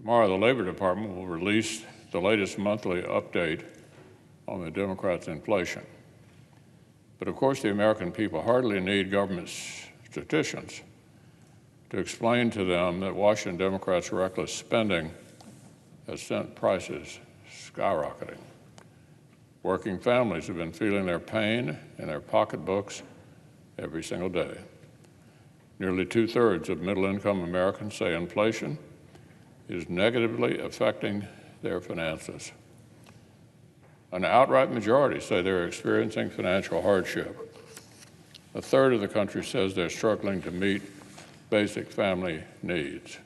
Tomorrow, the Labor Department will release the latest monthly update on the Democrats' inflation. But of course, the American people hardly need government statisticians to explain to them that Washington Democrats' reckless spending has sent prices skyrocketing. Working families have been feeling their pain in their pocketbooks every single day. Nearly 2/3 of middle-income Americans say inflation is negatively affecting their finances. An outright majority say they're experiencing financial hardship. 1/3 of the country says they're struggling to meet basic family needs.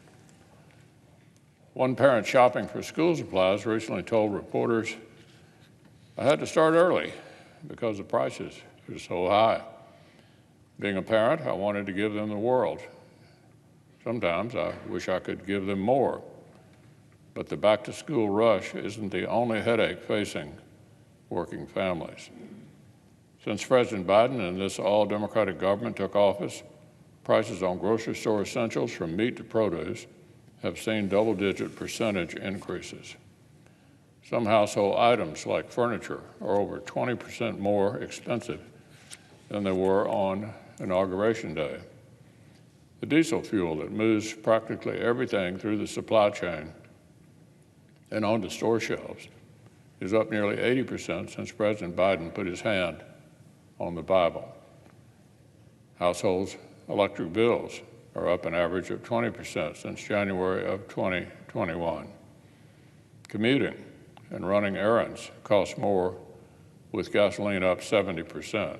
One parent shopping for school supplies recently told reporters, "I had to start early because the prices are so high. Being a parent, I wanted to give them the world. Sometimes I wish I could give them more. But the back-to-school rush isn't the only headache facing working families. Since President Biden and this all-Democratic government took office, prices on grocery store essentials from meat to produce have seen double-digit percentage increases. Some household items, like furniture, are over 20% more expensive than they were on Inauguration Day. The diesel fuel that moves practically everything through the supply chain and onto store shelves is up nearly 80% since President Biden put his hand on the Bible. Households' electric bills are up an average of 20% since January of 2021. Commuting and running errands cost more, with gasoline up 70%.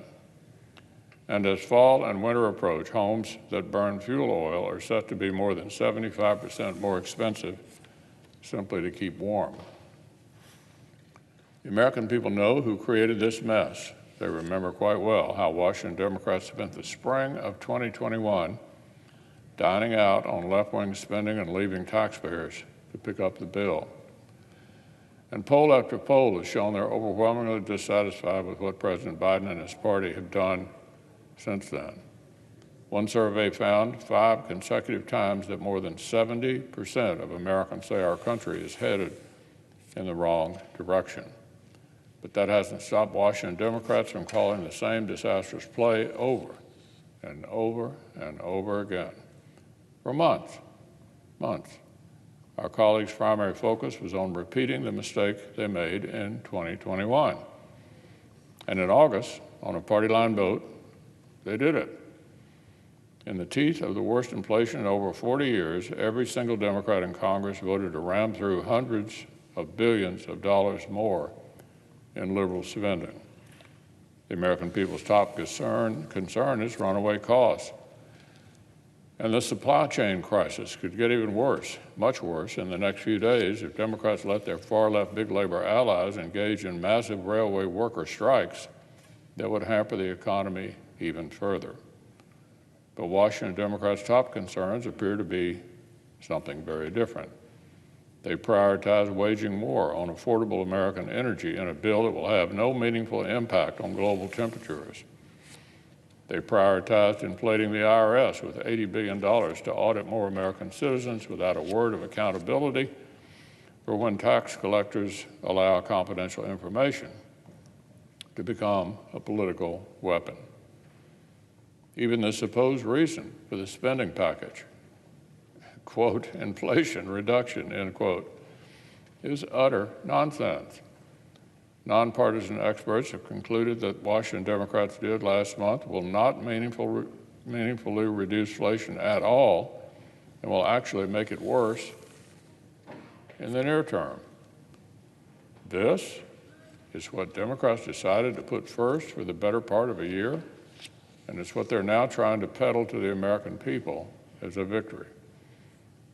And as fall and winter approach, homes that burn fuel oil are set to be more than 75% more expensive simply to keep warm. The American people know who created this mess. They remember quite well how Washington Democrats spent the spring of 2021 dining out on left-wing spending and leaving taxpayers to pick up the bill. And poll after poll has shown they're overwhelmingly dissatisfied with what President Biden and his party have done since then. One survey found 5 consecutive times that more than 70% of Americans say our country is headed in the wrong direction. But that hasn't stopped Washington Democrats from calling the same disastrous play over and over and over again. For months. Our colleagues' primary focus was on repeating the mistake they made in 2021. And in August, on a party line vote, they did it. In the teeth of the worst inflation in over 40 years, every single Democrat in Congress voted to ram through hundreds of billions of dollars more in liberal spending. The American people's top concern is runaway costs. And the supply chain crisis could get even worse, much worse, in the next few days if Democrats let their far-left big labor allies engage in massive railway worker strikes that would hamper the economy even further. But Washington Democrats' top concerns appear to be something very different. They prioritize waging war on affordable American energy in a bill that will have no meaningful impact on global temperatures. They prioritized inflating the IRS with $80 billion to audit more American citizens without a word of accountability for when tax collectors allow confidential information to become a political weapon. Even the supposed reason for the spending package, quote, inflation reduction, end quote, is utter nonsense. Nonpartisan experts have concluded that Washington Democrats did last month will not meaningfully reduce inflation at all and will actually make it worse in the near term. This is what Democrats decided to put first for the better part of a year, and it's what they're now trying to peddle to the American people as a victory.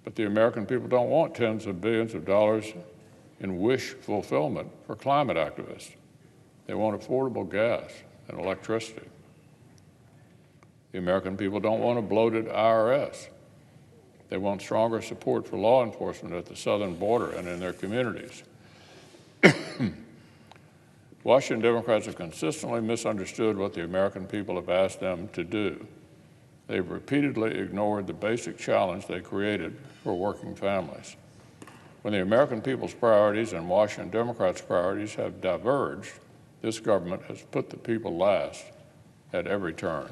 But the American people don't want tens of billions of dollars in wish fulfillment for climate activists. They want affordable gas and electricity. The American people don't want a bloated IRS. They want stronger support for law enforcement at the southern border and in their communities. Washington Democrats have consistently misunderstood what the American people have asked them to do. They've repeatedly ignored the basic challenge they created for working families. When the American people's priorities and Washington Democrats' priorities have diverged, this government has put the people last at every turn.